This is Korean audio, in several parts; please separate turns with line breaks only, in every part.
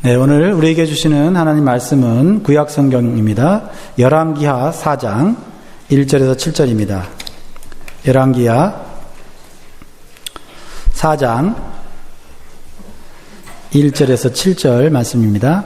네, 오늘 우리에게 주시는 하나님 말씀은 구약 성경입니다. 열왕기하 4장 1절에서 7절입니다. 열왕기하 4장 1절에서 7절 말씀입니다.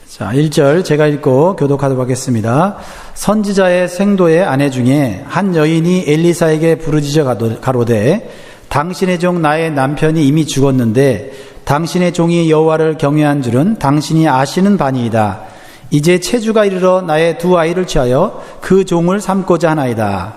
자, 1절 제가 읽고 교독하도록 하겠습니다. 선지자의 생도의 아내 중에 한 여인이 엘리사에게 부르짖어 가로되 당신의 종 나의 남편이 이미 죽었는데 당신의 종이 여호와를 경외한 줄은 당신이 아시는 바니이다. 이제 체주가 이르러 나의 두 아이를 취하여 그 종을 삼고자 하나이다.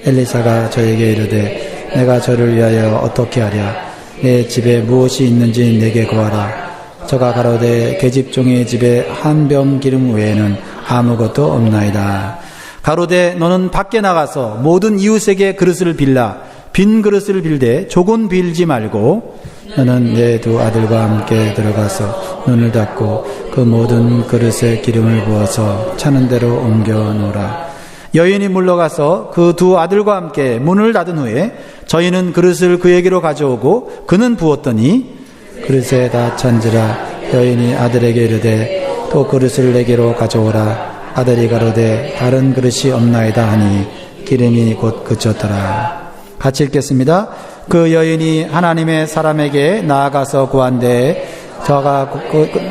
엘리사가 저에게 이르되 내가 저를 위하여 어떻게 하랴. 내 집에 무엇이 있는지 내게 고하라. 저가 가로되 계집종의 집에 한 병 기름 외에는 아무것도 없나이다. 가로되 너는 밖에 나가서 모든 이웃에게 그릇을 빌라. 빈 그릇을 빌되 조금 빌지 말고 너는 내 두 아들과 함께 들어가서 눈을 닫고 그 모든 그릇에 기름을 부어서 차는 대로 옮겨 놓으라. 여인이 물러가서 그 두 아들과 함께 문을 닫은 후에 저희는 그릇을 그에게로 가져오고 그는 부었더니 그릇에 다 찬지라. 여인이 아들에게 이르되 또 그릇을 내게로 가져오라. 아들이 가로되 다른 그릇이 없나이다 하니 기름이 곧 그쳤더라. 같이 읽겠습니다. 그 여인이 하나님의 사람에게 나아가서 구한데 저가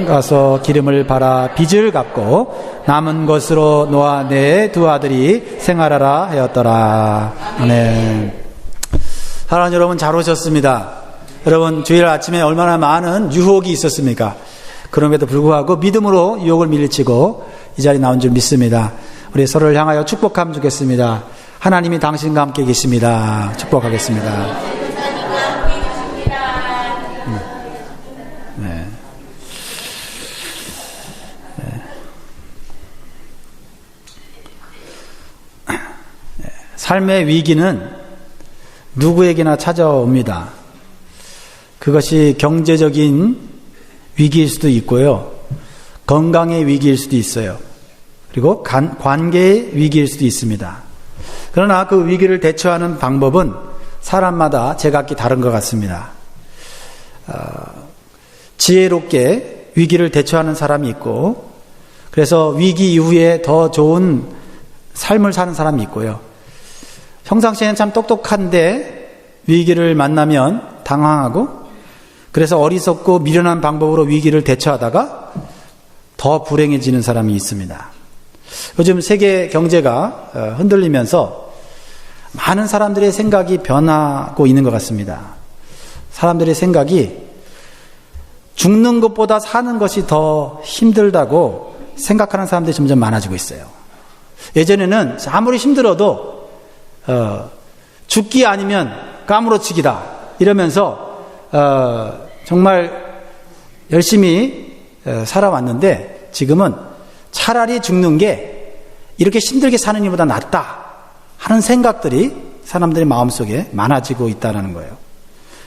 가서 기름을 발아 빚을 갚고 남은 것으로 노아 내 두 아들이 생활하라 하였더라. 아멘. 사랑하는 여러분, 잘 오셨습니다. 여러분, 주일 아침에 얼마나 많은 유혹이 있었습니까? 그럼에도 불구하고 믿음으로 유혹을 밀치고 이 자리에 나온 줄 믿습니다. 우리 서로를 향하여 축복함 주겠습니다. 하나님이 당신과 함께 계십니다. 축복하겠습니다. 네. 삶의 위기는 누구에게나 찾아옵니다. 그것이 경제적인 위기일 수도 있고요. 건강의 위기일 수도 있어요. 그리고 관계의 위기일 수도 있습니다. 그러나 그 위기를 대처하는 방법은 사람마다 제각기 다른 것 같습니다. 지혜롭게 위기를 대처하는 사람이 있고, 그래서 위기 이후에 더 좋은 삶을 사는 사람이 있고요. 평상시에는 참 똑똑한데 위기를 만나면 당황하고, 그래서 어리석고 미련한 방법으로 위기를 대처하다가 더 불행해지는 사람이 있습니다. 요즘 세계 경제가 흔들리면서 많은 사람들의 생각이 변하고 있는 것 같습니다. 사람들의 생각이 죽는 것보다 사는 것이 더 힘들다고 생각하는 사람들이 점점 많아지고 있어요. 예전에는 아무리 힘들어도 죽기 아니면 까무러치기다 이러면서 정말 열심히 살아왔는데 지금은 차라리 죽는 게 이렇게 힘들게 사는 일보다 낫다 하는 생각들이 사람들의 마음속에 많아지고 있다는 거예요.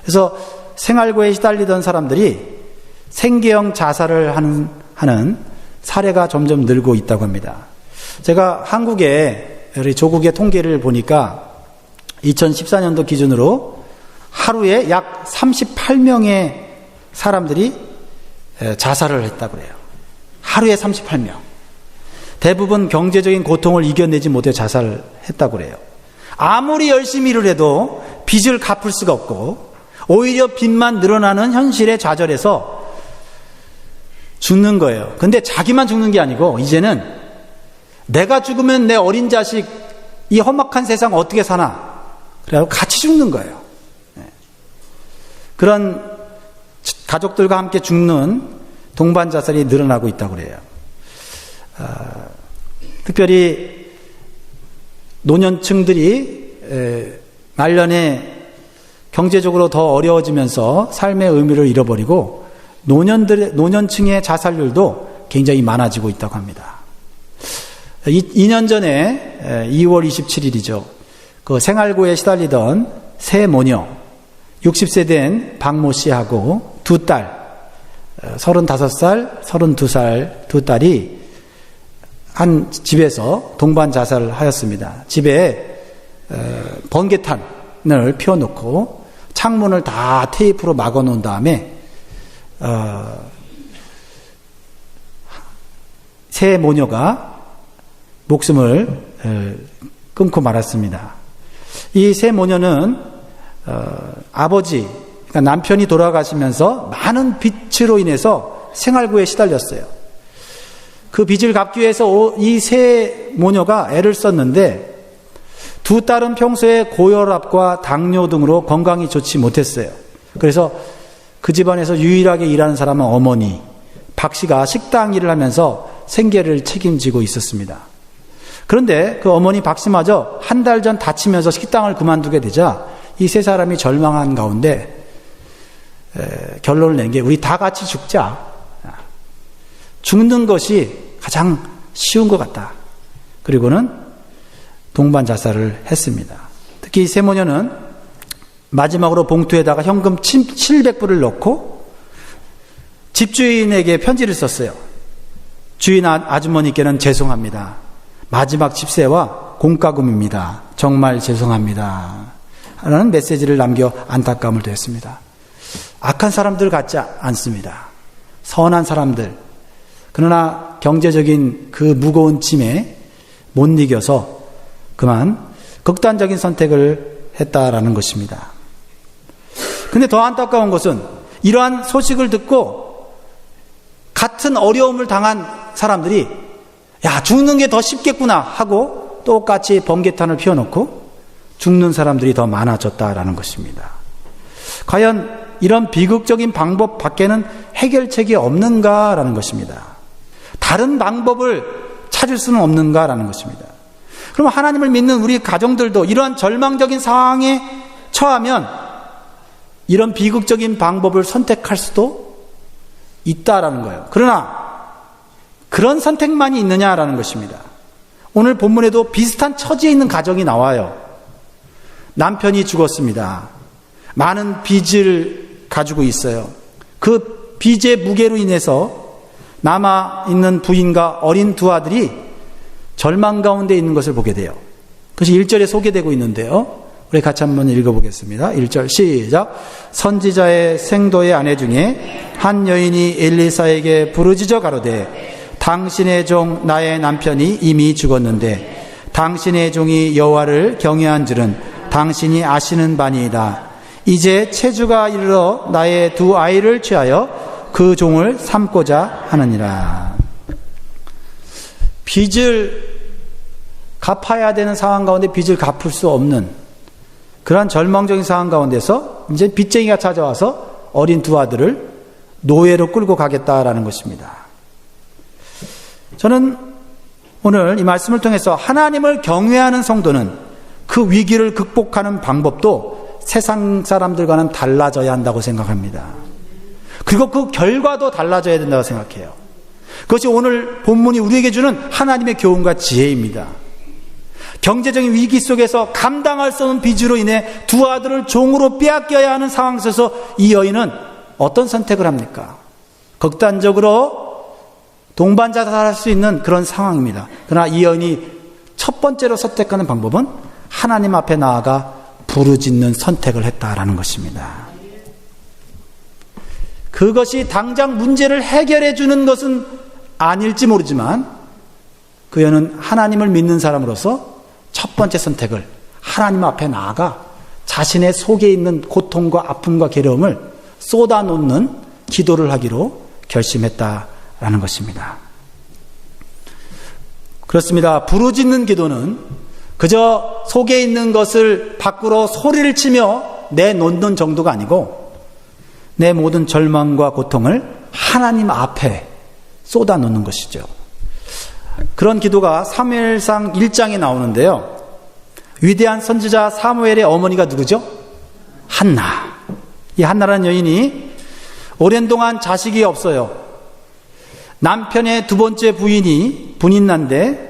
그래서 생활고에 시달리던 사람들이 생계형 자살을 하는 사례가 점점 늘고 있다고 합니다. 제가 한국의 조국의 통계를 보니까 2014년도 기준으로 하루에 약 38명의 사람들이 자살을 했다고 그래요. 하루에 38명. 대부분 경제적인 고통을 이겨내지 못해 자살을 했다고 그래요. 아무리 열심히 일을 해도 빚을 갚을 수가 없고 오히려 빚만 늘어나는 현실에 좌절해서 죽는 거예요. 근데 자기만 죽는 게 아니고 이제는 내가 죽으면 내 어린 자식 이 험악한 세상 어떻게 사나 그래서 같이 죽는 거예요. 그런 가족들과 함께 죽는 동반 자살이 늘어나고 있다고 그래요. 특별히 노년층들이 말년에 경제적으로 더 어려워지면서 삶의 의미를 잃어버리고 노년층의 자살률도 굉장히 많아지고 있다고 합니다. 2년 전에 2월 27일이죠. 그 생활고에 시달리던 세 모녀 60세 된 박모 씨하고 두 딸 35살, 32살 두 딸이 한 집에서 동반 자살을 하였습니다. 집에 번개탄을 피워놓고 창문을 다 테이프로 막아놓은 다음에 세 모녀가 목숨을 끊고 말았습니다. 이 세 모녀는 아버지, 그러니까 남편이 돌아가시면서 많은 빚으로 인해서 생활고에 시달렸어요. 그 빚을 갚기 위해서 이 세 모녀가 애를 썼는데 두 딸은 평소에 고혈압과 당뇨 등으로 건강이 좋지 못했어요. 그래서 그 집안에서 유일하게 일하는 사람은 어머니 박 씨가 식당 일을 하면서 생계를 책임지고 있었습니다. 그런데 그 어머니 박 씨마저 한 달 전 다치면서 식당을 그만두게 되자 이 세 사람이 절망한 가운데 결론을 낸 게 우리 다 같이 죽자. 죽는 것이 가장 쉬운 것 같다. 그리고는 동반 자살을 했습니다. 특히 이 세 모녀는 마지막으로 봉투에다가 현금 700불을 넣고 집주인에게 편지를 썼어요. 주인 아주머니께는 죄송합니다. 마지막 집세와 공과금입니다. 정말 죄송합니다. 라는 메시지를 남겨 안타까움을 토했습니다. 악한 사람들 같지 않습니다. 선한 사람들. 그러나 경제적인 그 무거운 짐에 못 이겨서 그만 극단적인 선택을 했다라는 것입니다. 근데 더 안타까운 것은 이러한 소식을 듣고 같은 어려움을 당한 사람들이 야, 죽는 게 더 쉽겠구나 하고 똑같이 번개탄을 피워놓고 죽는 사람들이 더 많아졌다라는 것입니다. 과연 이런 비극적인 방법 밖에는 해결책이 없는가라는 것입니다. 다른 방법을 찾을 수는 없는가라는 것입니다. 그럼 하나님을 믿는 우리 가정들도 이러한 절망적인 상황에 처하면 이런 비극적인 방법을 선택할 수도 있다라는 거예요. 그러나 그런 선택만이 있느냐라는 것입니다. 오늘 본문에도 비슷한 처지에 있는 가정이 나와요. 남편이 죽었습니다. 많은 빚을 가지고 있어요. 그 빚의 무게로 인해서 남아있는 부인과 어린 두 아들이 절망 가운데 있는 것을 보게 돼요. 그것이 1절에 소개되고 있는데요. 우리 같이 한번 읽어보겠습니다. 1절 시작. 선지자의 생도의 아내 중에 한 여인이 엘리사에게 부르짖어 가로되 당신의 종 나의 남편이 이미 죽었는데 당신의 종이 여호와를 경외한 줄은 당신이 아시는 바니이다. 이제 체주가 이르러 나의 두 아이를 취하여 그 종을 삼고자 하느니라. 빚을 갚아야 되는 상황 가운데 빚을 갚을 수 없는 그러한 절망적인 상황 가운데서 이제 빚쟁이가 찾아와서 어린 두 아들을 노예로 끌고 가겠다라는 것입니다. 저는 오늘 이 말씀을 통해서 하나님을 경외하는 성도는 그 위기를 극복하는 방법도 세상 사람들과는 달라져야 한다고 생각합니다. 그리고 그 결과도 달라져야 된다고 생각해요. 그것이 오늘 본문이 우리에게 주는 하나님의 교훈과 지혜입니다. 경제적인 위기 속에서 감당할 수 없는 빚으로 인해 두 아들을 종으로 빼앗겨야 하는 상황 속에서 이 여인은 어떤 선택을 합니까? 극단적으로 동반 자살할 수 있는 그런 상황입니다. 그러나 이 여인이 첫 번째로 선택하는 방법은 하나님 앞에 나아가 부르짖는 선택을 했다라는 것입니다. 그것이 당장 문제를 해결해 주는 것은 아닐지 모르지만 그 여인은 하나님을 믿는 사람으로서 첫 번째 선택을 하나님 앞에 나아가 자신의 속에 있는 고통과 아픔과 괴로움을 쏟아놓는 기도를 하기로 결심했다라는 것입니다. 그렇습니다. 부르짖는 기도는 그저 속에 있는 것을 밖으로 소리를 치며 내놓는 정도가 아니고 내 모든 절망과 고통을 하나님 앞에 쏟아놓는 것이죠. 그런 기도가 사무엘상 1장에 나오는데요. 위대한 선지자 사무엘의 어머니가 누구죠? 한나. 이 한나라는 여인이 오랜 동안 자식이 없어요. 남편의 두 번째 부인이 분인난데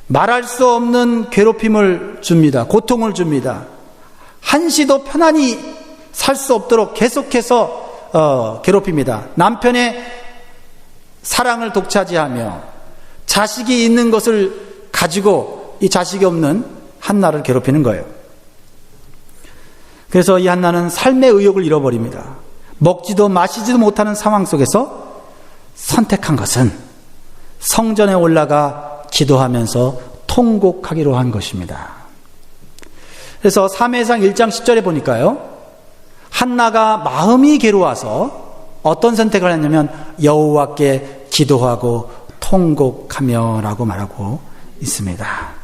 말할 수 없는 괴롭힘을 줍니다. 고통을 줍니다. 한시도 편안히 살 수 없도록 계속해서 괴롭힙니다. 남편의 사랑을 독차지하며 자식이 있는 것을 가지고 이 자식이 없는 한나를 괴롭히는 거예요. 그래서 이 한나는 삶의 의욕을 잃어버립니다. 먹지도 마시지도 못하는 상황 속에서 선택한 것은 성전에 올라가 기도하면서 통곡하기로 한 것입니다. 그래서 사무엘상 1장 10절에 보니까요, 한나가 마음이 괴로워서 어떤 선택을 했냐면 여호와께 기도하고 통곡하며 라고 말하고 있습니다.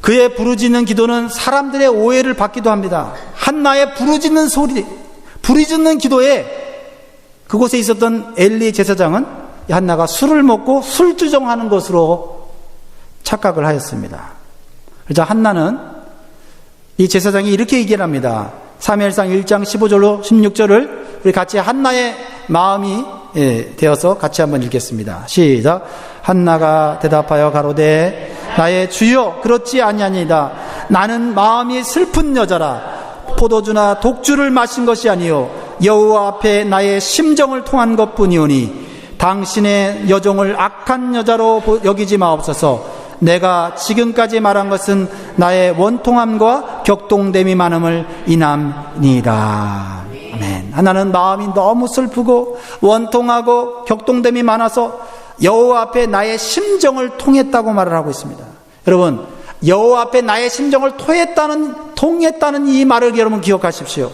그의 부르짖는 기도는 사람들의 오해를 받기도 합니다. 한나의 부르짖는 소리, 부르짖는 기도에 그곳에 있었던 엘리 제사장은 한나가 술을 먹고 술주정하는 것으로 착각을 하였습니다. 그래서 한나는 이 제사장이 이렇게 얘기를 합니다. 사무엘상 1장 15절로 16절을 우리 같이 한나의 마음이 되어서 같이 한번 읽겠습니다. 시작. 한나가 대답하여 가로되 나의 주여 그렇지 아니하니이다. 나는 마음이 슬픈 여자라. 포도주나 독주를 마신 것이 아니요 여호와 앞에 나의 심정을 통한 것뿐이오니 당신의 여종을 악한 여자로 여기지 마옵소서. 내가 지금까지 말한 것은 나의 원통함과 격동됨이 많음을 인함이니이다. 아멘. 하나는 마음이 너무 슬프고 원통하고 격동됨이 많아서 여호와 앞에 나의 심정을 통했다고 말을 하고 있습니다. 여러분, 여호와 앞에 나의 심정을 통했다는 이 말을 여러분 기억하십시오.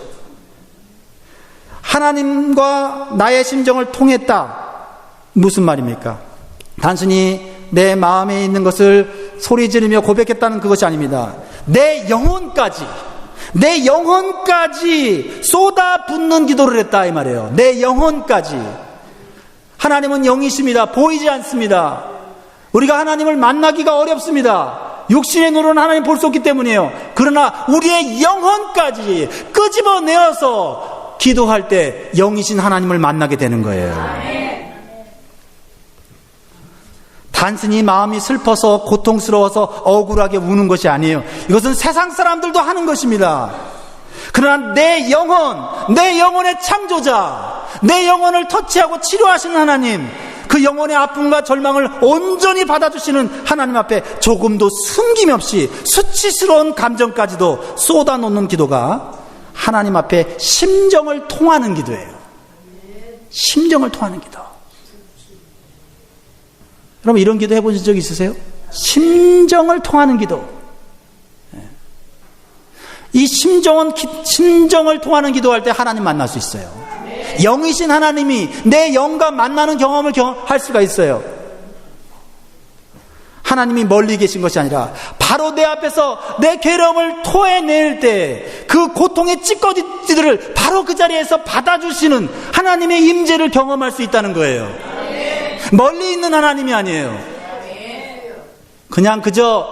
하나님과 나의 심정을 통했다. 무슨 말입니까? 단순히 내 마음에 있는 것을 소리 지르며 고백했다는 그것이 아닙니다. 내 영혼까지 쏟아붓는 기도를 했다 이 말이에요. 내 영혼까지. 하나님은 영이십니다. 보이지 않습니다. 우리가 하나님을 만나기가 어렵습니다. 육신의 눈으로는 하나님 볼 수 없기 때문이에요. 그러나 우리의 영혼까지 끄집어내어서 기도할 때 영이신 하나님을 만나게 되는 거예요. 단순히 마음이 슬퍼서 고통스러워서 억울하게 우는 것이 아니에요. 이것은 세상 사람들도 하는 것입니다. 그러나 내 영혼의 창조자, 내 영혼을 터치하고 치료하시는 하나님, 그 영혼의 아픔과 절망을 온전히 받아주시는 하나님 앞에 조금도 숨김없이 수치스러운 감정까지도 쏟아놓는 기도가 하나님 앞에 심정을 통하는 기도예요. 심정을 통하는 기도. 여러분 이런 기도 해보신 적 있으세요? 심정을 통하는 기도. 이 심정을 통하는 기도할 때 하나님 만날 수 있어요. 영이신 하나님이 내 영과 만나는 경험을 할 수가 있어요. 하나님이 멀리 계신 것이 아니라 바로 내 앞에서 내 괴로움을 토해낼 때 그 고통의 찌꺼기들을 바로 그 자리에서 받아주시는 하나님의 임재를 경험할 수 있다는 거예요. 멀리 있는 하나님이 아니에요. 그냥 그저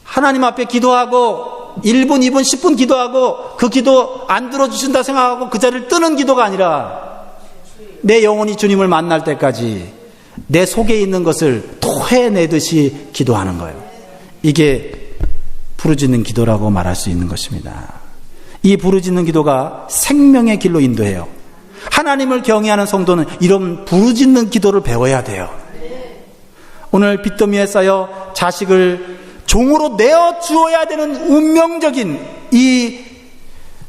하나님 앞에 기도하고 1분, 2분, 10분 기도하고 그 기도 안 들어주신다 생각하고 그 자리를 뜨는 기도가 아니라 내 영혼이 주님을 만날 때까지 내 속에 있는 것을 토해내듯이 기도하는 거예요. 이게 부르짖는 기도라고 말할 수 있는 것입니다. 이 부르짖는 기도가 생명의 길로 인도해요. 하나님을 경외하는 성도는 이런 부르짖는 기도를 배워야 돼요. 오늘 빚더미에 쌓여 자식을 종으로 내어 주어야 되는 운명적인 이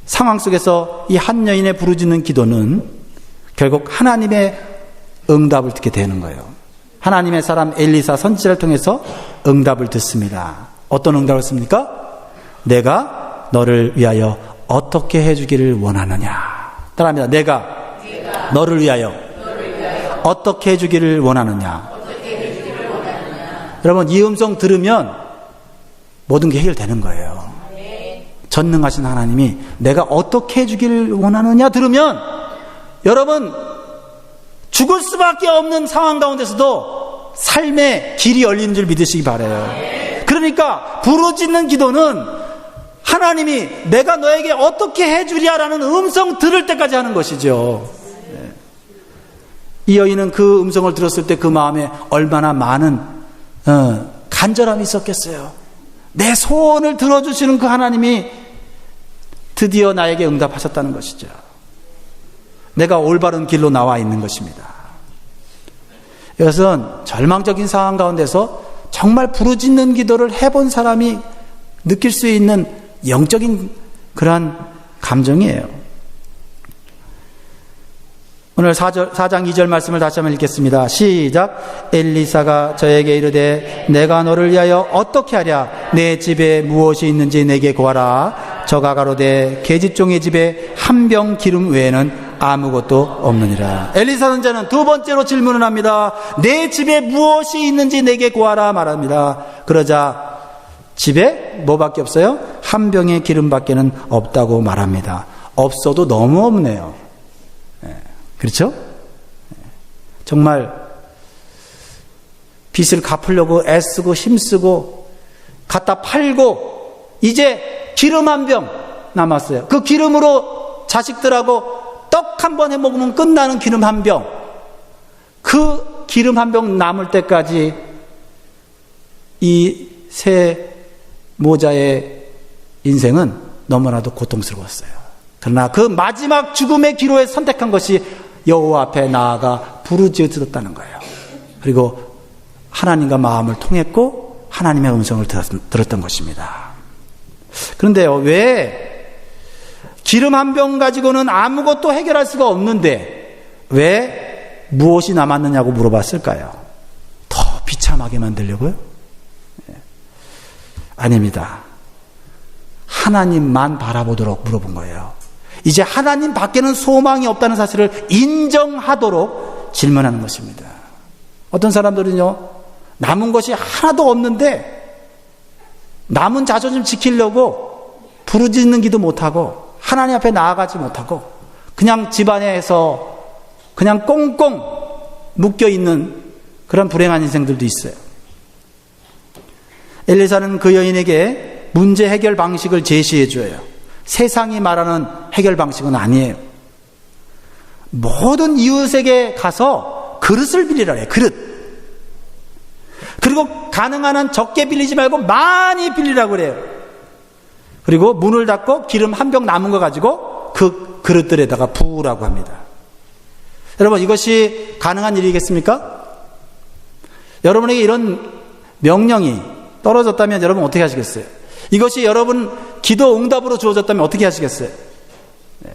상황 속에서 이 한 여인의 부르짖는 기도는 결국 하나님의 응답을 듣게 되는 거예요. 하나님의 사람 엘리사 선지자를 통해서 응답을 듣습니다. 어떤 응답을 듣습니까? 내가 너를 위하여 어떻게 해주기를 원하느냐. 따라합니다. 내가 너를 위하여 어떻게 해주기를 원하느냐. 여러분 이 음성 들으면 모든 게 해결되는 거예요. 전능하신 하나님이 내가 어떻게 해주기를 원하느냐 들으면 여러분 죽을 수밖에 없는 상황 가운데서도 삶의 길이 열리는 줄 믿으시기 바라요. 그러니까 부르짖는 기도는 하나님이 내가 너에게 어떻게 해주랴라는 음성 들을 때까지 하는 것이죠. 이 여인은 그 음성을 들었을 때 그 마음에 얼마나 많은 간절함이 있었겠어요. 내 소원을 들어주시는 그 하나님이 드디어 나에게 응답하셨다는 것이죠. 내가 올바른 길로 나와 있는 것입니다. 이것은 절망적인 상황 가운데서 정말 부르짖는 기도를 해본 사람이 느낄 수 있는 영적인 그러한 감정이에요. 오늘 4장 2절 말씀을 다시 한번 읽겠습니다. 시작. 엘리사가 저에게 이르되 내가 너를 위하여 어떻게 하랴? 내 집에 무엇이 있는지 내게 구하라. 저가 가로되 계집종의 집에 한 병 기름 외에는 아무것도 없느니라. 엘리사 선지자는 두 번째로 질문을 합니다. 내 집에 무엇이 있는지 내게 구하라 말합니다. 그러자 집에 뭐밖에 없어요? 한 병의 기름밖에는 없다고 말합니다. 없어도 너무 없네요. 그렇죠? 정말 빚을 갚으려고 애쓰고 힘쓰고 갖다 팔고 이제 기름 한 병 남았어요. 그 기름으로 자식들하고 떡 한 번 해먹으면 끝나는 기름 한 병. 그 기름 한 병 남을 때까지 이 세 모자의 인생은 너무나도 고통스러웠어요. 그러나 그 마지막 죽음의 기로에 선택한 것이 여호와 앞에 나아가 부르짖었다는 거예요. 그리고 하나님과 마음을 통했고 하나님의 음성을 들었던 것입니다. 그런데요, 왜 기름 한 병 가지고는 아무것도 해결할 수가 없는데 왜 무엇이 남았느냐고 물어봤을까요? 더 비참하게 만들려고요? 아닙니다. 하나님만 바라보도록 물어본 거예요. 이제 하나님 밖에는 소망이 없다는 사실을 인정하도록 질문하는 것입니다. 어떤 사람들은요, 남은 것이 하나도 없는데 남은 자존심 지키려고 부르짖는 기도 못하고 하나님 앞에 나아가지 못하고 그냥 집안에서 그냥 꽁꽁 묶여있는 그런 불행한 인생들도 있어요. 엘리사는 그 여인에게 문제 해결 방식을 제시해 줘요. 세상이 말하는 해결 방식은 아니에요. 모든 이웃에게 가서 그릇을 빌리라 해요. 그릇. 그리고 가능한 한 적게 빌리지 말고 많이 빌리라고 그래요. 그리고 문을 닫고 기름 한 병 남은 거 가지고 그 그릇들에다가 부으라고 합니다. 여러분, 이것이 가능한 일이겠습니까? 여러분에게 이런 명령이 떨어졌다면 여러분 어떻게 하시겠어요? 이것이 여러분 기도 응답으로 주어졌다면 어떻게 하시겠어요? 네.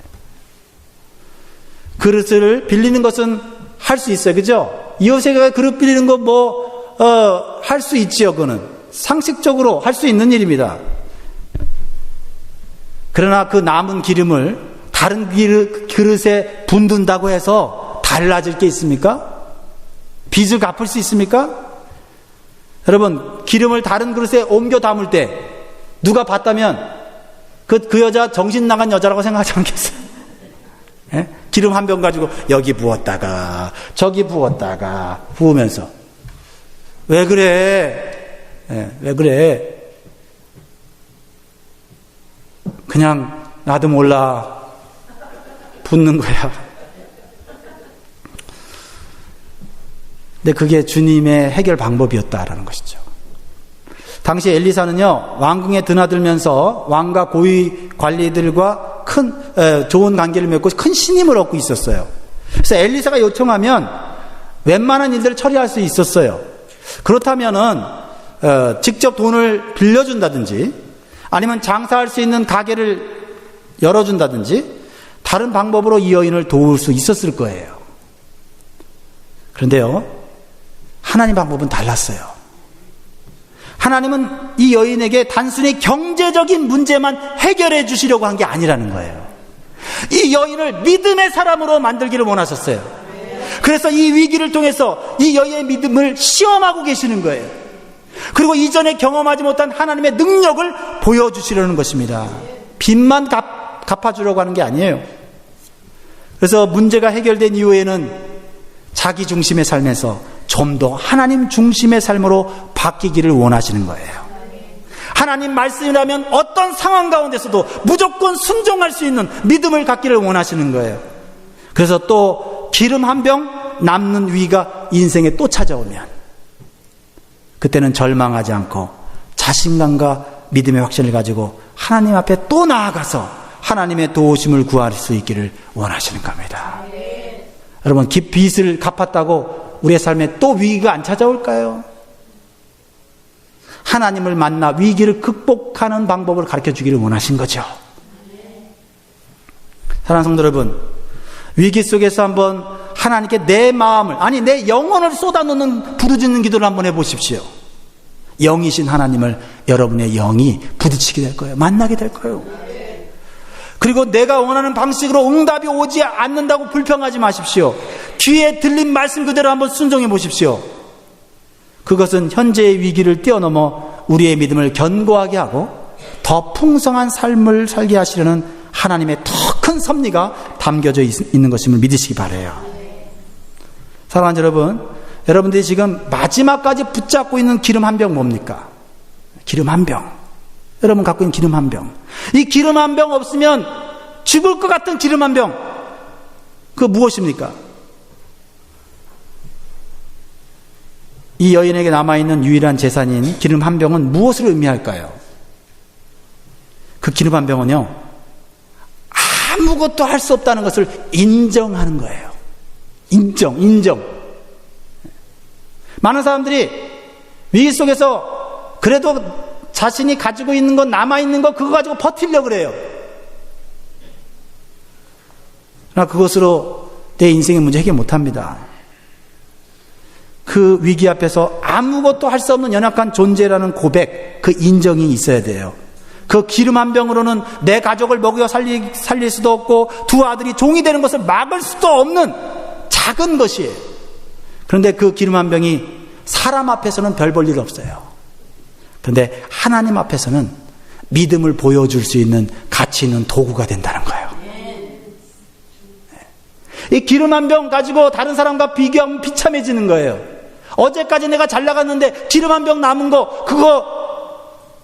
그릇을 빌리는 것은 할 수 있어요. 그죠? 이웃에게 그릇 빌리는 거 할 수 있지요. 그거는 상식적으로 할 수 있는 일입니다. 그러나 그 남은 기름을 다른 그릇에 붓는다고 해서 달라질 게 있습니까? 빚을 갚을 수 있습니까? 여러분, 기름을 다른 그릇에 옮겨 담을 때 누가 봤다면 그 여자 정신 나간 여자라고 생각하지 않겠어요? 예? 기름 한 병 가지고 여기 부었다가 저기 부었다가 부으면서 왜 그래? 예, 왜 그래? 그냥 나도 몰라 붓는 거야. 근데 그게 주님의 해결 방법이었다라는 것이죠. 당시 엘리사는요, 왕궁에 드나들면서 왕과 고위 관리들과 좋은 관계를 맺고 큰 신임을 얻고 있었어요. 그래서 엘리사가 요청하면 웬만한 일들을 처리할 수 있었어요. 그렇다면은 직접 돈을 빌려준다든지 아니면 장사할 수 있는 가게를 열어준다든지 다른 방법으로 이 여인을 도울 수 있었을 거예요. 그런데요, 하나님 방법은 달랐어요. 하나님은 이 여인에게 단순히 경제적인 문제만 해결해 주시려고 한 게 아니라는 거예요. 이 여인을 믿음의 사람으로 만들기를 원하셨어요. 그래서 이 위기를 통해서 이 여인의 믿음을 시험하고 계시는 거예요. 그리고 이전에 경험하지 못한 하나님의 능력을 보여주시려는 것입니다. 빚만 갚아주려고 하는 게 아니에요. 그래서 문제가 해결된 이후에는 자기 중심의 삶에서 좀 더 하나님 중심의 삶으로 바뀌기를 원하시는 거예요. 하나님 말씀이라면 어떤 상황 가운데서도 무조건 순종할 수 있는 믿음을 갖기를 원하시는 거예요. 그래서 또 기름 한 병 남는 위기가 인생에 또 찾아오면 그때는 절망하지 않고 자신감과 믿음의 확신을 가지고 하나님 앞에 또 나아가서 하나님의 도우심을 구할 수 있기를 원하시는 겁니다. 여러분, 빚을 갚았다고 우리의 삶에 또 위기가 안 찾아올까요? 하나님을 만나 위기를 극복하는 방법을 가르쳐 주기를 원하신 거죠. 사랑하는 성도 여러분, 위기 속에서 한번 하나님께 내 마음을, 아니 내 영혼을 쏟아놓는 부르짖는 기도를 한번 해보십시오. 영이신 하나님을 여러분의 영이 부딪히게 될 거예요. 만나게 될 거예요. 그리고 내가 원하는 방식으로 응답이 오지 않는다고 불평하지 마십시오. 귀에 들린 말씀 그대로 한번 순종해 보십시오. 그것은 현재의 위기를 뛰어넘어 우리의 믿음을 견고하게 하고 더 풍성한 삶을 살게 하시려는 하나님의 더 큰 섭리가 담겨져 있는 것임을 믿으시기 바라요. 사랑하는 여러분, 여러분들이 지금 마지막까지 붙잡고 있는 기름 한 병 뭡니까? 기름 한 병. 여러분 갖고 있는 기름 한 병. 이 기름 한 병 없으면 죽을 것 같은 기름 한 병. 그거 무엇입니까? 이 여인에게 남아있는 유일한 재산인 기름 한 병은 무엇을 의미할까요? 그 기름 한 병은요, 아무것도 할 수 없다는 것을 인정하는 거예요. 인정. 많은 사람들이 위기 속에서 그래도 자신이 가지고 있는 것, 남아있는 것, 그거 가지고 버티려고 그래요. 그러나 그것으로 내 인생의 문제 해결 못합니다. 그 위기 앞에서 아무것도 할 수 없는 연약한 존재라는 고백, 그 인정이 있어야 돼요. 그 기름 한 병으로는 내 가족을 먹여 살릴 수도 없고 두 아들이 종이 되는 것을 막을 수도 없는 작은 것이에요. 그런데 그 기름 한 병이 사람 앞에서는 별 볼 일 없어요. 그런데 하나님 앞에서는 믿음을 보여줄 수 있는 가치 있는 도구가 된다는 거예요. 이 기름 한 병 가지고 다른 사람과 비교하면 비참해지는 거예요. 어제까지 내가 잘 나갔는데 기름 한 병 남은 거, 그거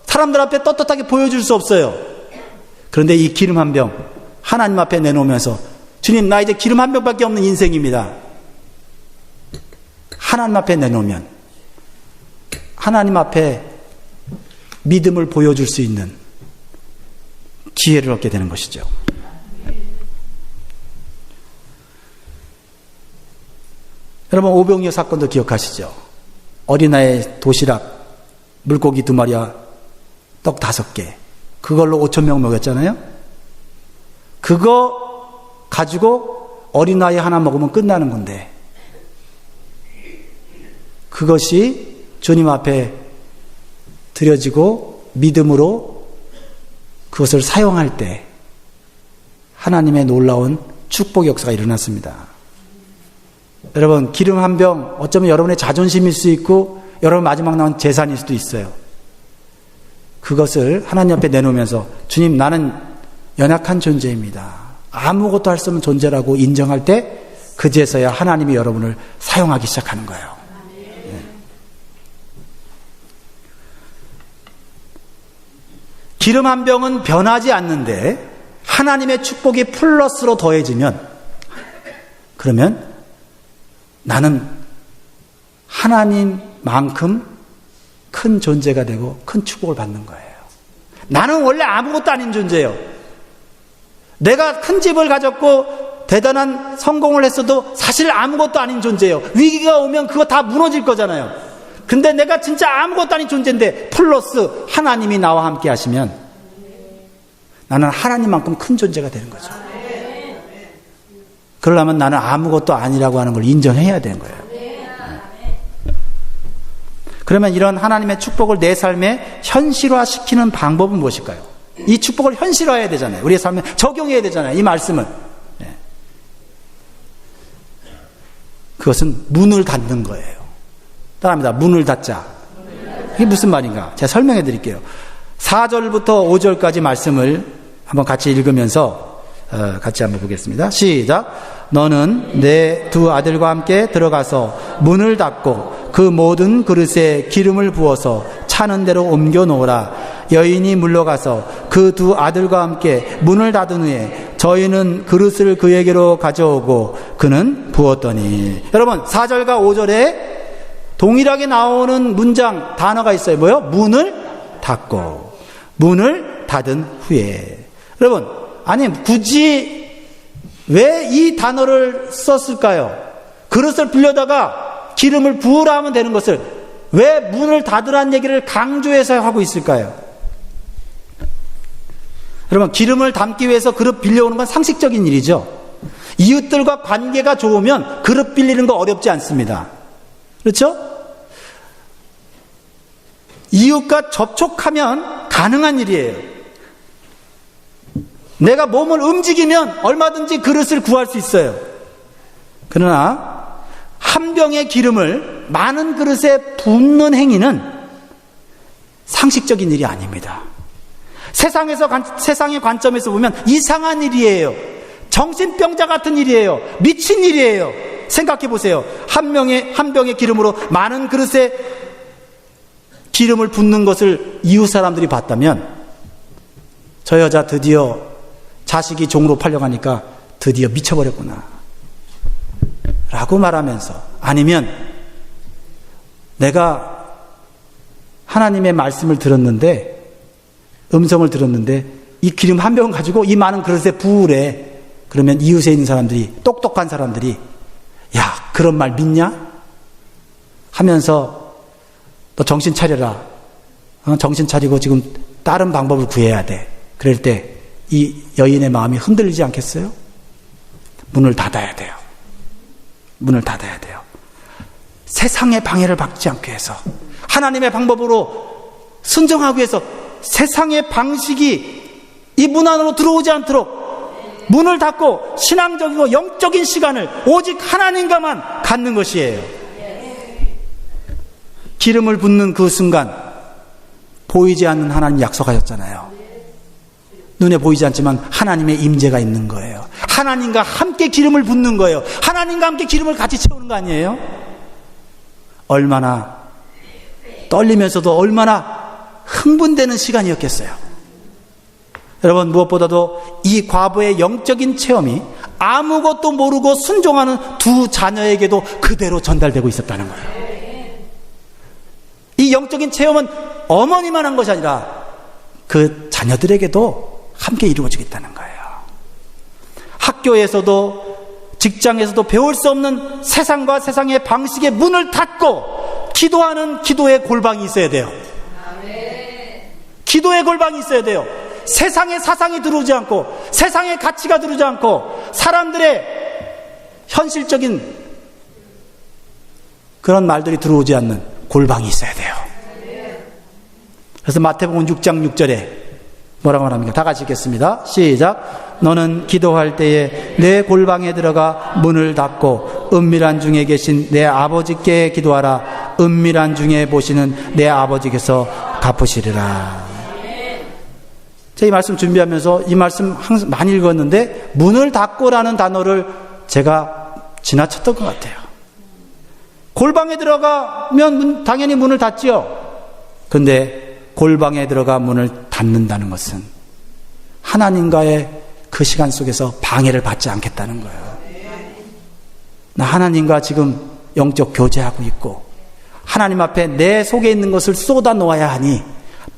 사람들 앞에 떳떳하게 보여줄 수 없어요. 그런데 이 기름 한 병 하나님 앞에 내놓으면서, 주님, 나 이제 기름 한 병밖에 없는 인생입니다. 하나님 앞에 내놓으면 하나님 앞에 믿음을 보여줄 수 있는 기회를 얻게 되는 것이죠. 여러분, 오병이어 사건도 기억하시죠? 어린아이 도시락, 물고기 2마리와 떡 5개, 그걸로 5,000명 먹였잖아요. 그거 가지고 어린아이 하나 먹으면 끝나는 건데, 그것이 주님 앞에 드려지고 믿음으로 그것을 사용할 때 하나님의 놀라운 축복 역사가 일어났습니다. 여러분, 기름 한 병, 어쩌면 여러분의 자존심일 수 있고 여러분 마지막 남은 재산일 수도 있어요. 그것을 하나님 앞에 내놓으면서, 주님, 나는 연약한 존재입니다. 아무것도 할 수 없는 존재라고 인정할 때 그제서야 하나님이 여러분을 사용하기 시작하는 거예요. 네. 기름 한 병은 변하지 않는데 하나님의 축복이 플러스로 더해지면, 그러면 나는 하나님만큼 큰 존재가 되고 큰 축복을 받는 거예요. 나는 원래 아무것도 아닌 존재예요. 내가 큰 집을 가졌고 대단한 성공을 했어도 사실 아무것도 아닌 존재예요. 위기가 오면 그거 다 무너질 거잖아요. 근데 내가 진짜 아무것도 아닌 존재인데 플러스 하나님이 나와 함께 하시면 나는 하나님만큼 큰 존재가 되는 거죠. 그러려면 나는 아무것도 아니라고 하는 걸 인정해야 되는 거예요. 그러면 이런 하나님의 축복을 내 삶에 현실화시키는 방법은 무엇일까요? 이 축복을 현실화해야 되잖아요. 우리의 삶에 적용해야 되잖아요. 이 말씀을. 네. 그것은 문을 닫는 거예요. 따라합니다. 문을 닫자. 이게 무슨 말인가? 제가 설명해 드릴게요. 4절부터 5절까지 말씀을 한번 같이 읽으면서 같이 한번 보겠습니다. 시작. 너는 내 2 아들과 함께 들어가서 문을 닫고 그 모든 그릇에 기름을 부어서 차는 대로 옮겨 놓으라. 여인이 물러가서 그 2 아들과 함께 문을 닫은 후에 저희는 그릇을 그에게로 가져오고 그는 부었더니. 여러분, 4절과 5절에 동일하게 나오는 문장, 단어가 있어요. 뭐요? 문을 닫고. 문을 닫은 후에. 여러분, 아니 굳이 왜 이 단어를 썼을까요? 그릇을 빌려다가 기름을 부으라 하면 되는 것을 왜 문을 닫으라는 얘기를 강조해서 하고 있을까요? 여러분, 기름을 담기 위해서 그릇 빌려오는 건 상식적인 일이죠. 이웃들과 관계가 좋으면 그릇 빌리는 거 어렵지 않습니다. 그렇죠? 이웃과 접촉하면 가능한 일이에요. 내가 몸을 움직이면 얼마든지 그릇을 구할 수 있어요. 그러나 한 병의 기름을 많은 그릇에 붓는 행위는 상식적인 일이 아닙니다. 세상의 관점에서 보면 이상한 일이에요. 정신병자 같은 일이에요. 미친 일이에요. 생각해 보세요. 한 병의 기름으로 많은 그릇에 기름을 붓는 것을 이웃 사람들이 봤다면, 저 여자 드디어 자식이 종으로 팔려가니까 드디어 미쳐버렸구나 라고 말하면서, 아니면 내가 하나님의 말씀을 들었는데, 음성을 들었는데 이 기름 한 병 가지고 이 많은 그릇에 부으래. 그러면 이웃에 있는 사람들이, 똑똑한 사람들이, 야, 그런 말 믿냐? 하면서 너 정신 차려라. 정신 차리고 지금 다른 방법을 구해야 돼. 그럴 때 이 여인의 마음이 흔들리지 않겠어요? 문을 닫아야 돼요. 문을 닫아야 돼요. 세상의 방해를 받지 않기 위해서, 하나님의 방법으로 순종하기 위해서 세상의 방식이 이 문 안으로 들어오지 않도록 문을 닫고 신앙적이고 영적인 시간을 오직 하나님과만 갖는 것이에요. 기름을 붓는 그 순간 보이지 않는 하나님 약속하셨잖아요. 눈에 보이지 않지만 하나님의 임재가 있는 거예요. 하나님과 함께 기름을 붓는 거예요. 하나님과 함께 기름을 같이 채우는 거 아니에요? 얼마나 떨리면서도 얼마나 흥분되는 시간이었겠어요. 여러분, 무엇보다도 이 과부의 영적인 체험이 아무것도 모르고 순종하는 두 자녀에게도 그대로 전달되고 있었다는 거예요. 이 영적인 체험은 어머니만 한 것이 아니라 그 자녀들에게도 함께 이루어지겠다는 거예요. 학교에서도 직장에서도 배울 수 없는 세상과 세상의 방식의 문을 닫고 기도하는 기도의 골방이 있어야 돼요. 기도의 골방이 있어야 돼요. 세상의 사상이 들어오지 않고, 세상의 가치가 들어오지 않고, 사람들의 현실적인 그런 말들이 들어오지 않는 골방이 있어야 돼요. 그래서 마태복음 6장 6절에 뭐라고 말합니까? 다 같이 읽겠습니다. 시작. 너는 기도할 때에 내 골방에 들어가 문을 닫고 은밀한 중에 계신 내 아버지께 기도하라. 은밀한 중에 보시는 내 아버지께서 갚으시리라. 제가 이 말씀 준비하면서 이 말씀 항상 많이 읽었는데, 문을 닫고라는 단어를 제가 지나쳤던 것 같아요. 골방에 들어가면 당연히 문을 닫지요. 근데 골방에 들어가 문을 닫는다는 것은 하나님과의 그 시간 속에서 방해를 받지 않겠다는 거예요. 나 하나님과 지금 영적 교제하고 있고 하나님 앞에 내 속에 있는 것을 쏟아 놓아야 하니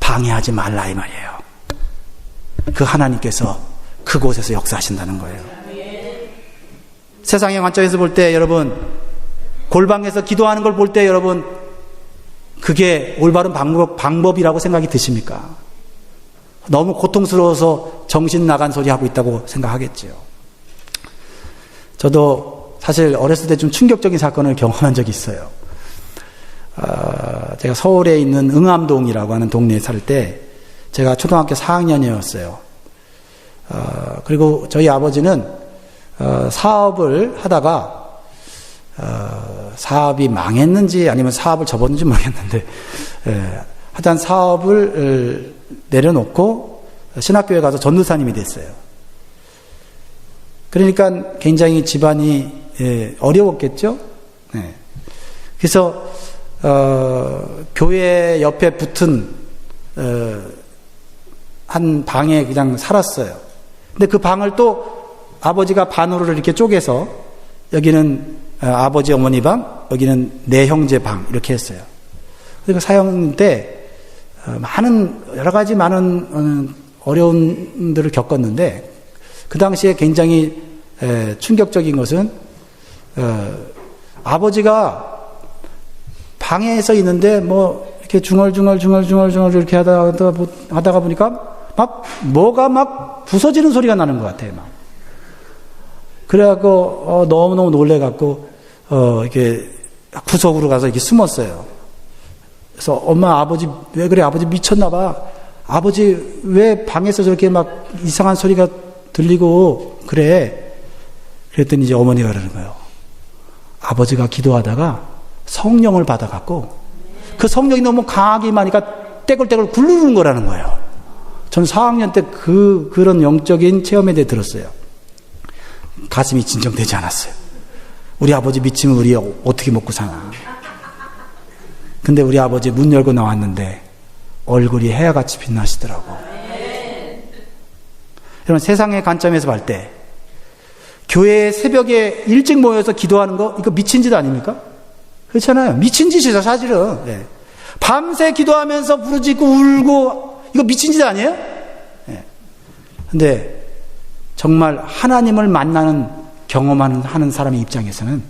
방해하지 말라, 이 말이에요. 그 하나님께서 그곳에서 역사하신다는 거예요. 세상의 관점에서 볼 때, 여러분, 골방에서 기도하는 걸 볼 때 여러분, 그게 올바른 방법이라고 생각이 드십니까? 너무 고통스러워서 정신 나간 소리 하고 있다고 생각하겠지요. 저도 사실 어렸을 때 좀 충격적인 사건을 경험한 적이 있어요. 제가 서울에 있는 응암동이라고 하는 동네에 살 때 제가 초등학교 4학년이었어요. 그리고 저희 아버지는 사업을 하다가 사업이 망했는지 아니면 사업을 접었는지 모르겠는데, 하여튼 사업을 내려놓고 신학교에 가서 전도사님이 됐어요. 그러니까 굉장히 집안이 어려웠겠죠. 그래서 교회 옆에 붙은 한 방에 그냥 살았어요. 근데 그 방을 또 아버지가 반으로 이렇게 쪼개서, 여기는 아버지 어머니 방, 여기는 내 형제 방, 이렇게 했어요. 그리고 사형 때 여러 가지 많은 어려움들을 겪었는데, 그 당시에 굉장히 충격적인 것은 아버지가 방에서 있는데 뭐 이렇게 중얼중얼 이렇게 하다가 보니까 막 뭐가 막 부서지는 소리가 나는 것 같아요. 막. 그래갖고 너무너무 놀래갖고 이렇게 구석으로 가서 이렇게 숨었어요. 그래서 엄마, 아버지 왜 그래? 아버지 미쳤나봐. 아버지 왜 방에서 저렇게 막 이상한 소리가 들리고 그래? 그랬더니 이제 어머니가 그러는 거예요. 아버지가 기도하다가 성령을 받아갖고 그 성령이 너무 강하게 임하니까 떼굴떼굴 굴르는 거라는 거예요. 저는 4학년 때 그런 영적인 체험에 대해 들었어요. 가슴이 진정되지 않았어요. 우리 아버지 미치면 우리 어떻게 먹고 사나. 근데 우리 아버지 문 열고 나왔는데 얼굴이 해야같이 빛나시더라고. 여러분, 세상의 관점에서 볼 때 교회 새벽에 일찍 모여서 기도하는 거 이거 미친 짓 아닙니까? 그렇잖아요. 미친 짓이죠, 사실은. 네. 밤새 기도하면서 부르짖고 울고 이거 미친 짓 아니에요? 네. 근데 정말 하나님을 만나는 경험하는 사람의 입장에서는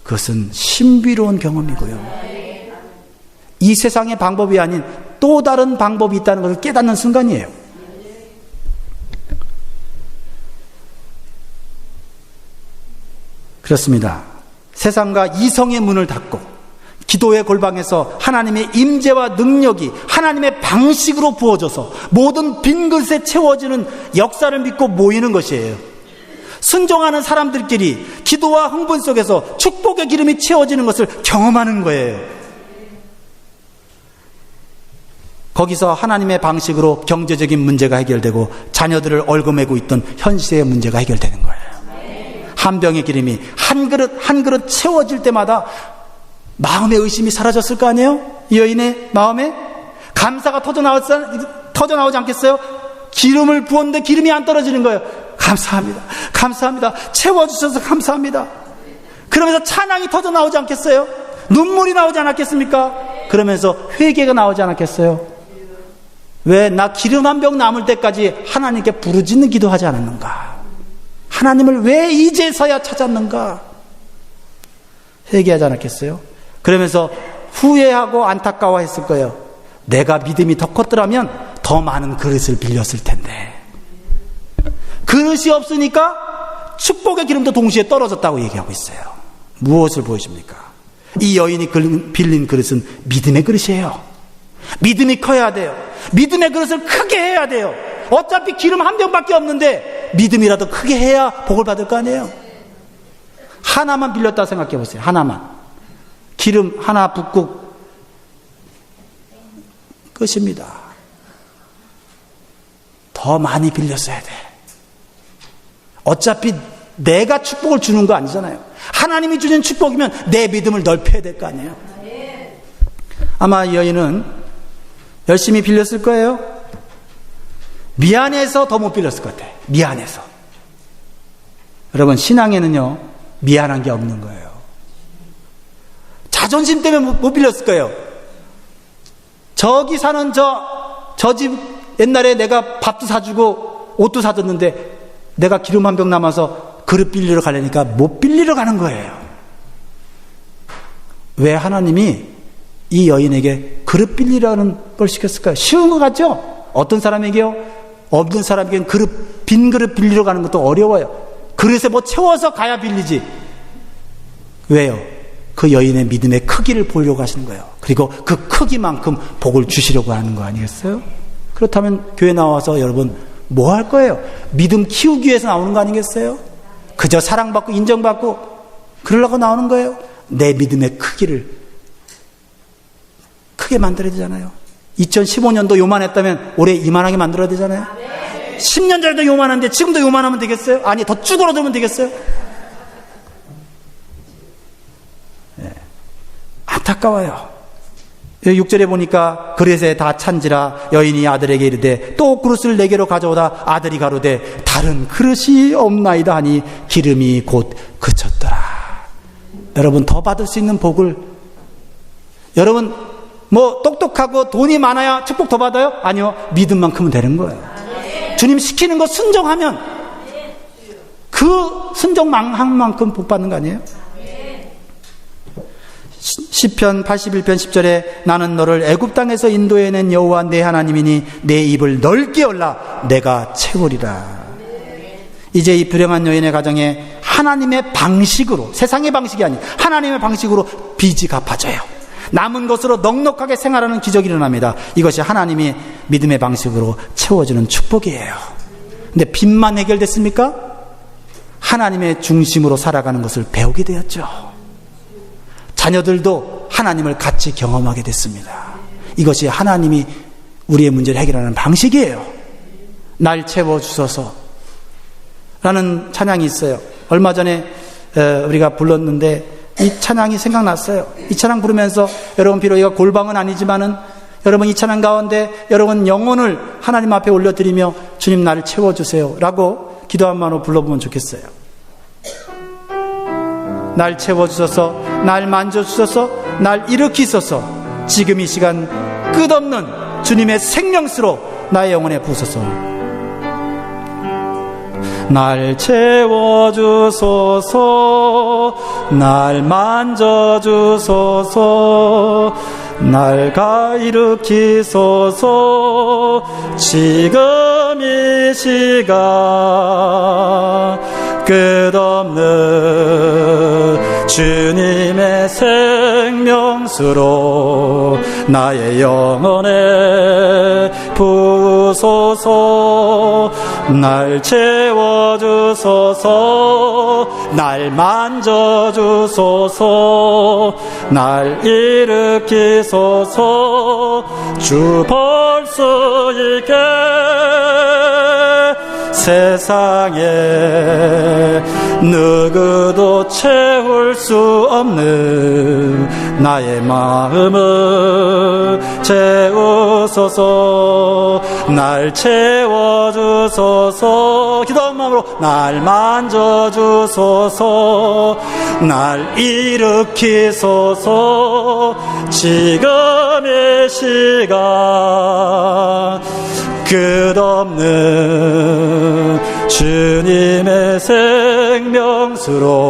그것은 신비로운 경험이고요. 이 세상의 방법이 아닌 또 다른 방법이 있다는 것을 깨닫는 순간이에요. 그렇습니다. 세상과 이성의 문을 닫고 기도의 골방에서 하나님의 임재와 능력이 하나님의 방식으로 부어져서 모든 빈 그릇에 채워지는 역사를 믿고 모이는 것이에요. 순종하는 사람들끼리 기도와 흥분 속에서 축복의 기름이 채워지는 것을 경험하는 거예요. 거기서 하나님의 방식으로 경제적인 문제가 해결되고 자녀들을 얽어매고 있던 현실의 문제가 해결되는 거예요. 한 병의 기름이 한 그릇 채워질 때마다 마음의 의심이 사라졌을 거 아니에요? 이 여인의 마음에 감사가 터져나오지 않겠어요? 기름을 부었는데 기름이 안 떨어지는 거예요. 감사합니다. 감사합니다. 채워주셔서 감사합니다. 그러면서 찬양이 터져나오지 않겠어요? 눈물이 나오지 않았겠습니까? 그러면서 회개가 나오지 않았겠어요? 왜 나 기름 한 병 남을 때까지 하나님께 부르짖는 기도하지 않았는가? 하나님을 왜 이제서야 찾았는가? 회개하지 않았겠어요? 그러면서 후회하고 안타까워했을 거예요. 내가 믿음이 더 컸더라면 더 많은 그릇을 빌렸을 텐데. 그릇이 없으니까 축복의 기름도 동시에 떨어졌다고 얘기하고 있어요. 무엇을 보여줍니까? 이 여인이 빌린 그릇은 믿음의 그릇이에요. 믿음이 커야 돼요. 믿음의 그릇을 크게 해야 돼요. 어차피 기름 한 병밖에 없는데 믿음이라도 크게 해야 복을 받을 거 아니에요. 하나만 빌렸다 생각해 보세요. 하나만. 기름 하나 붓고 끝입니다. 더 많이 빌렸어야 돼. 어차피 내가 축복을 주는 거 아니잖아요. 하나님이 주는 축복이면 내 믿음을 넓혀야 될 거 아니에요. 아마 이 여인은 열심히 빌렸을 거예요. 미안해서 더 못 빌렸을 것 같아요. 미안해서. 여러분, 신앙에는요 미안한 게 없는 거예요. 자존심 때문에 못 빌렸을 거예요. 저기 사는 저 집 옛날에 내가 밥도 사주고 옷도 사줬는데 내가 기름 한 병 남아서 그릇 빌리러 가려니까 못 빌리러 가는 거예요. 왜 하나님이 이 여인에게 그릇 빌리라는 걸 시켰을까요? 쉬운 것 같죠? 어떤 사람에게요? 없는 사람에게는 빈 그릇 빌리러 가는 것도 어려워요. 그릇에 뭐 채워서 가야 빌리지. 왜요? 그 여인의 믿음의 크기를 보려고 하시는 거예요. 그리고 그 크기만큼 복을 주시려고 하는 거 아니겠어요? 그렇다면 교회 나와서 여러분 뭐 할 거예요? 믿음 키우기 위해서 나오는 거 아니겠어요? 그저 사랑받고 인정받고 그러려고 나오는 거예요? 내 믿음의 크기를 크게 만들어야 되잖아요. 2015년도 요만했다면 올해 이만하게 만들어야 되잖아요. 10년 전에도 요만한데 지금도 요만하면 되겠어요? 아니, 더 쭈그러들면 되겠어요? 네. 안타까워요. 6절에 보니까 그릇에 다 찬지라 여인이 아들에게 이르되 또 그릇을 4개로 가져오다 아들이 가로되 다른 그릇이 없나이다 하니 기름이 곧 그쳤더라. 여러분, 더 받을 수 있는 복을, 여러분 뭐 똑똑하고 돈이 많아야 축복 더 받아요? 아니요. 믿음만큼은 되는 거예요. 주님 시키는 거 순종하면 그 순종한 만큼 복 받는 거 아니에요? 시편 81편 10절에 나는 너를 애굽 땅에서 인도해낸 여호와 내 하나님이니 내 입을 넓게 열라 내가 채우리라. 이제 이 불행한 여인의 가정에 하나님의 방식으로, 세상의 방식이 아닌 하나님의 방식으로 빚이 갚아져요. 남은 것으로 넉넉하게 생활하는 기적이 일어납니다. 이것이 하나님이 믿음의 방식으로 채워주는 축복이에요. 근데 빚만 해결됐습니까? 하나님의 중심으로 살아가는 것을 배우게 되었죠. 자녀들도 하나님을 같이 경험하게 됐습니다. 이것이 하나님이 우리의 문제를 해결하는 방식이에요. 날 채워주소서 라는 찬양이 있어요. 얼마 전에 우리가 불렀는데 이 찬양이 생각났어요. 이 찬양 부르면서 여러분 비록 이거 골방은 아니지만은 여러분 이 찬양 가운데 여러분 영혼을 하나님 앞에 올려드리며 주님 나를 채워주세요 라고 기도 한마디로 불러보면 좋겠어요. 날 채워주소서, 날 만져주소서, 날 일으키소서, 지금 이 시간 끝없는 주님의 생명수로 나의 영혼에 부으소서. 날 채워주소서, 날 만져주소서, 날 일으키소서. 지금 이 시간 끝없는 주님의 생명수로 나의 영혼에 부으소서. 날 채워주소서, 날 만져주소서, 날 일으키소서. 주 볼 수 있게 세상에 누구도 채울 수 없는 나의 마음을 채우소서. 날 채워주소서. 기도한 마음으로 날 만져주소서, 날 일으키소서. 지금 이 시간 끝없는 주님의 생명수로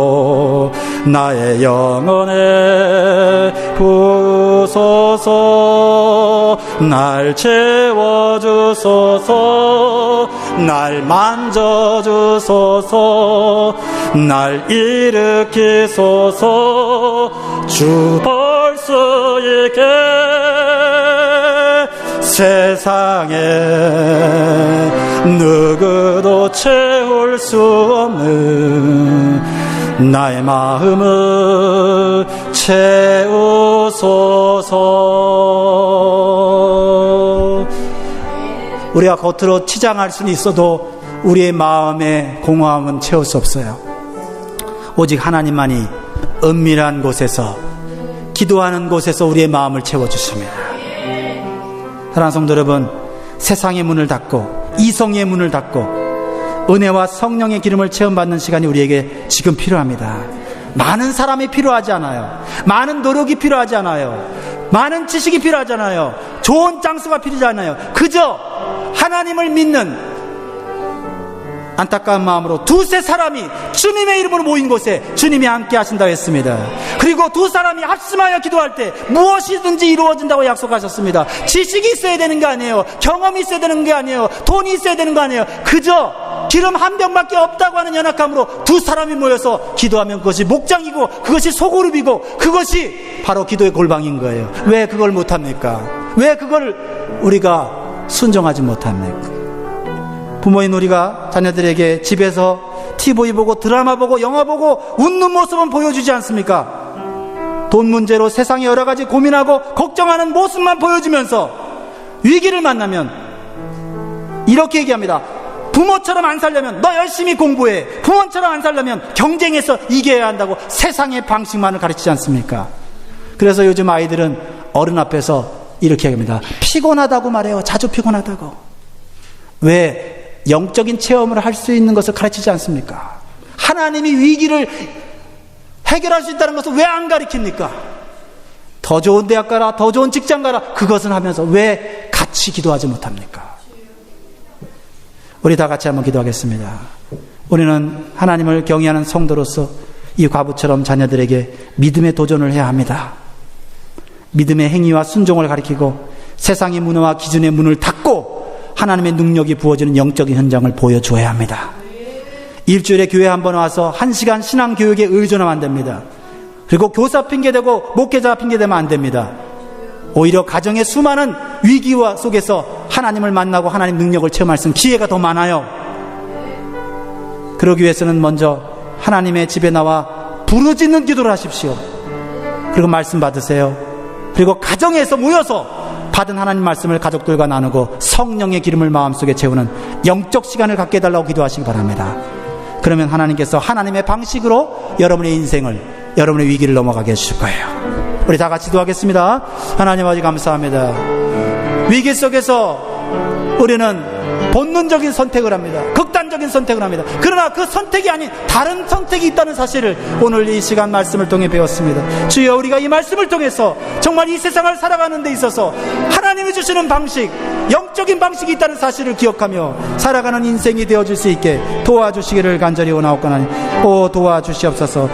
나의 영혼에 부으소서. 날 채워주소서, 날 만져주소서, 날 일으키소서. 주 볼 수 있게 세상에 누구도 채울 수 없는 나의 마음을 채우소서. 우리가 겉으로 치장할 수는 있어도 우리의 마음의 공허함은 채울 수 없어요. 오직 하나님만이 은밀한 곳에서, 기도하는 곳에서 우리의 마음을 채워주십니다. 사랑하는 성도 여러분, 세상의 문을 닫고 이성의 문을 닫고 은혜와 성령의 기름을 체험받는 시간이 우리에게 지금 필요합니다. 많은 사람이 필요하지 않아요. 많은 노력이 필요하지 않아요. 많은 지식이 필요하지 않아요. 좋은 장소가 필요하지 않아요. 그저 하나님을 믿는 안타까운 마음으로 두세 사람이 주님의 이름으로 모인 곳에 주님이 함께 하신다고 했습니다. 그리고 두 사람이 합심하여 기도할 때 무엇이든지 이루어진다고 약속하셨습니다. 지식이 있어야 되는 게 아니에요. 경험이 있어야 되는 게 아니에요. 돈이 있어야 되는 거 아니에요. 그저 기름 한 병밖에 없다고 하는 연약함으로 두 사람이 모여서 기도하면 그것이 목장이고 그것이 소그룹이고 그것이 바로 기도의 골방인 거예요. 왜 그걸 못합니까? 왜 그걸 우리가 순종하지 못합니까? 부모인 우리가 자녀들에게 집에서 TV 보고 드라마 보고 영화 보고 웃는 모습은 보여주지 않습니까? 돈 문제로 세상에 여러 가지 고민하고 걱정하는 모습만 보여주면서 위기를 만나면 이렇게 얘기합니다. 부모처럼 안 살려면 너 열심히 공부해. 부모처럼 안 살려면 경쟁해서 이겨야 한다고 세상의 방식만을 가르치지 않습니까? 그래서 요즘 아이들은 어른 앞에서 이렇게 얘기합니다. 피곤하다고 말해요. 자주 피곤하다고. 왜? 영적인 체험을 할 수 있는 것을 가르치지 않습니까? 하나님이 위기를 해결할 수 있다는 것을 왜 안 가르칩니까? 더 좋은 대학 가라, 더 좋은 직장 가라, 그것은 하면서 왜 같이 기도하지 못합니까? 우리 다 같이 한번 기도하겠습니다. 우리는 하나님을 경외하는 성도로서 이 과부처럼 자녀들에게 믿음의 도전을 해야 합니다. 믿음의 행위와 순종을 가리키고 세상의 문화와 기준의 문을 닫고 하나님의 능력이 부어지는 영적인 현장을 보여줘야 합니다. 일주일에 교회 한번 와서 1시간 신앙교육에 의존하면 안 됩니다. 그리고 교사 핑계대고 목회자 핑계대면 안 됩니다. 오히려 가정의 수많은 위기와 속에서 하나님을 만나고 하나님 능력을 체험할 수 있는 기회가 더 많아요. 그러기 위해서는 먼저 하나님의 집에 나와 부르짖는 기도를 하십시오. 그리고 말씀 받으세요. 그리고 가정에서 모여서 받은 하나님 말씀을 가족들과 나누고 성령의 기름을 마음속에 채우는 영적 시간을 갖게 해달라고 기도하시기 바랍니다. 그러면 하나님께서 하나님의 방식으로 여러분의 인생을, 여러분의 위기를 넘어가게 해주실 거예요. 우리 다 같이 기도하겠습니다. 하나님 아버지 감사합니다. 위기 속에서 우리는 본능적인 선택을 합니다. 극단적인 선택을 합니다. 그러나 그 선택이 아닌 다른 선택이 있다는 사실을 오늘 이 시간 말씀을 통해 배웠습니다. 주여, 우리가 이 말씀을 통해서 정말 이 세상을 살아가는 데 있어서 하나님이 주시는 방식, 영적인 방식이 있다는 사실을 기억하며 살아가는 인생이 되어줄 수 있게 도와주시기를 간절히 원하옵거나니 도와주시옵소서.